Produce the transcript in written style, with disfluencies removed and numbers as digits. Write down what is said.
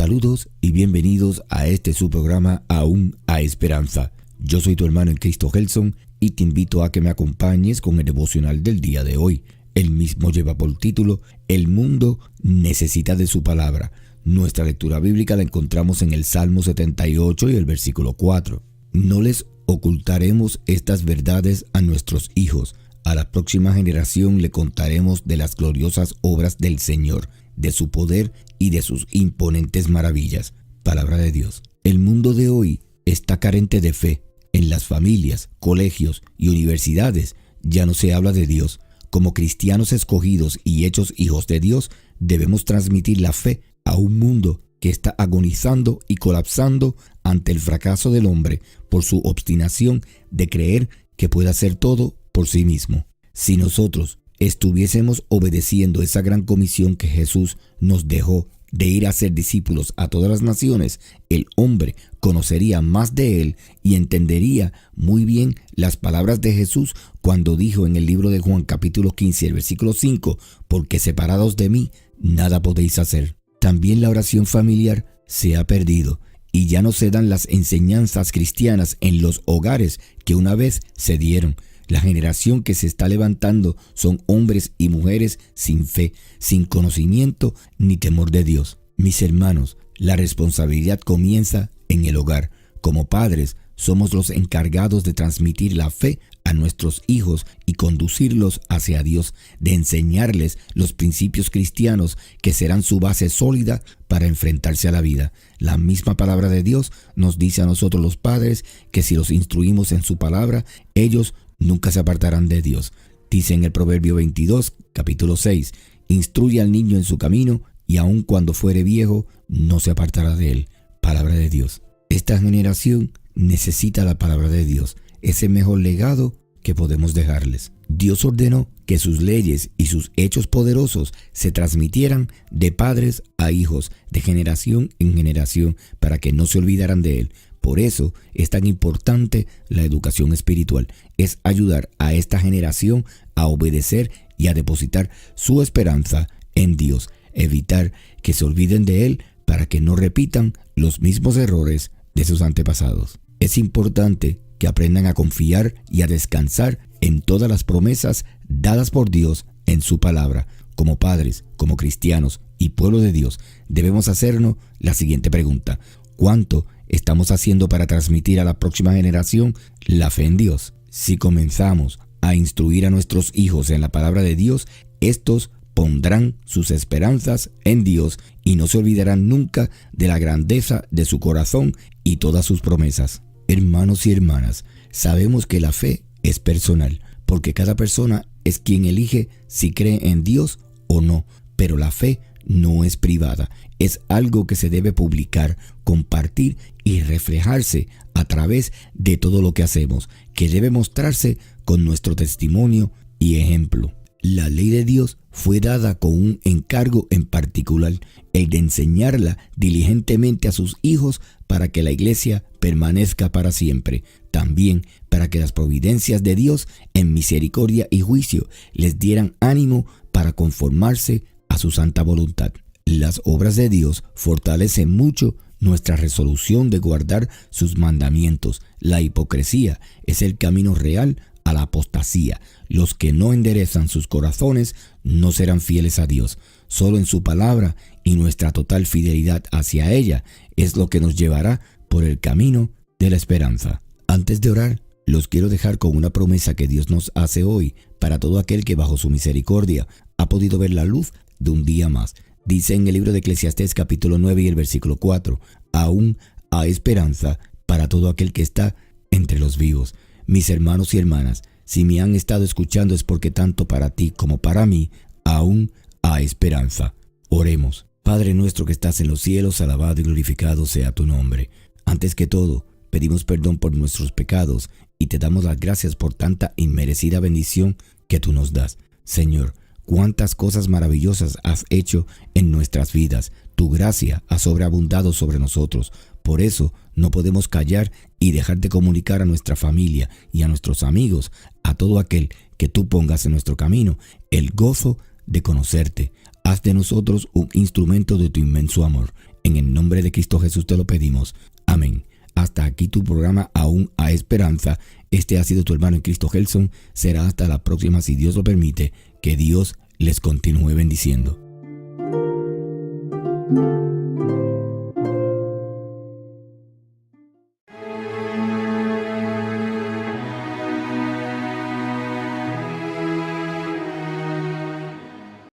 Saludos y bienvenidos a este su programa Aún hay Esperanza. Yo soy tu hermano en Cristo Gelson y te invito a que me acompañes con el devocional del día de hoy. El mismo lleva por título El mundo necesita de su palabra. Nuestra lectura bíblica la encontramos en el Salmo 78 y el versículo 4. No les ocultaremos estas verdades a nuestros hijos. A la próxima generación le contaremos de las gloriosas obras del Señor, de su poder y de sus imponentes maravillas. Palabra de Dios. El mundo de hoy está carente de fe. En las familias, colegios y universidades ya no se habla de Dios. Como cristianos escogidos y hechos hijos de Dios, debemos transmitir la fe a un mundo que está agonizando y colapsando ante el fracaso del hombre por su obstinación de creer que puede hacer todo por sí mismo. Si nosotros estuviésemos obedeciendo esa gran comisión que Jesús nos dejó de ir a ser discípulos a todas las naciones, el hombre conocería más de él y entendería muy bien las palabras de Jesús cuando dijo en el libro de Juan capítulo 15, el versículo 5, porque separados de mí, nada podéis hacer. También la oración familiar se ha perdido y ya no se dan las enseñanzas cristianas en los hogares que una vez se dieron. La generación que se está levantando son hombres y mujeres sin fe, sin conocimiento ni temor de Dios. Mis hermanos, la responsabilidad comienza en el hogar. Como padres, somos los encargados de transmitir la fe a nuestros hijos y conducirlos hacia Dios, de enseñarles los principios cristianos que serán su base sólida para enfrentarse a la vida. La misma palabra de Dios nos dice a nosotros los padres que si los instruimos en su palabra, ellos nunca se apartarán de Dios. Dice en el Proverbio 22, capítulo 6, instruye al niño en su camino y aun cuando fuere viejo, no se apartará de él. Palabra de Dios. Esta generación necesita la palabra de Dios. Es el mejor legado que podemos dejarles. Dios ordenó que sus leyes y sus hechos poderosos se transmitieran de padres a hijos, de generación en generación, para que no se olvidaran de él. Por eso es tan importante la educación espiritual. Es ayudar a esta generación a obedecer y a depositar su esperanza en Dios. Evitar que se olviden de Él para que no repitan los mismos errores de sus antepasados. Es importante que aprendan a confiar y a descansar en todas las promesas dadas por Dios en su palabra. Como padres, como cristianos y pueblo de Dios, debemos hacernos la siguiente pregunta: ¿cuánto estamos haciendo para transmitir a la próxima generación la fe en Dios? Si comenzamos a instruir a nuestros hijos en la palabra de Dios, estos pondrán sus esperanzas en Dios y no se olvidarán nunca de la grandeza de su corazón y todas sus promesas. Hermanos y hermanas, sabemos que la fe es personal, porque cada persona es quien elige si cree en Dios o no, pero la fe no es privada, es algo que se debe publicar, compartir y reflejarse a través de todo lo que hacemos, que debe mostrarse con nuestro testimonio y ejemplo. La ley de Dios fue dada con un encargo en particular, el de enseñarla diligentemente a sus hijos para que la iglesia permanezca para siempre. También para que las providencias de Dios en misericordia y juicio les dieran ánimo para conformarse a su santa voluntad. Las obras de Dios fortalecen mucho nuestra resolución de guardar sus mandamientos. La hipocresía es el camino real a la apostasía. Los que no enderezan sus corazones no serán fieles a Dios. Solo en su palabra y nuestra total fidelidad hacia ella es lo que nos llevará por el camino de la esperanza. Antes de orar, los quiero dejar con una promesa que Dios nos hace hoy para todo aquel que bajo su misericordia ha podido ver la luz de un día más. Dice en el libro de Eclesiastés capítulo 9 y el versículo 4, aún hay esperanza para todo aquel que está entre los vivos. Mis hermanos y hermanas, si me han estado escuchando es porque tanto para ti como para mí aún hay esperanza. Oremos. Padre nuestro que estás en los cielos, alabado y glorificado sea tu nombre. Antes que todo, pedimos perdón por nuestros pecados y te damos las gracias por tanta inmerecida bendición que tú nos das. Señor, cuántas cosas maravillosas has hecho en nuestras vidas. Tu gracia ha sobreabundado sobre nosotros. Por eso no podemos callar y dejar de comunicar a nuestra familia y a nuestros amigos, a todo aquel que tú pongas en nuestro camino, el gozo de conocerte. Haz de nosotros un instrumento de tu inmenso amor. En el nombre de Cristo Jesús te lo pedimos. Amén. Hasta aquí tu programa Aún hay Esperanza. Este ha sido tu hermano en Cristo Gelson. Será hasta la próxima si Dios lo permite. Que Dios les continúe bendiciendo.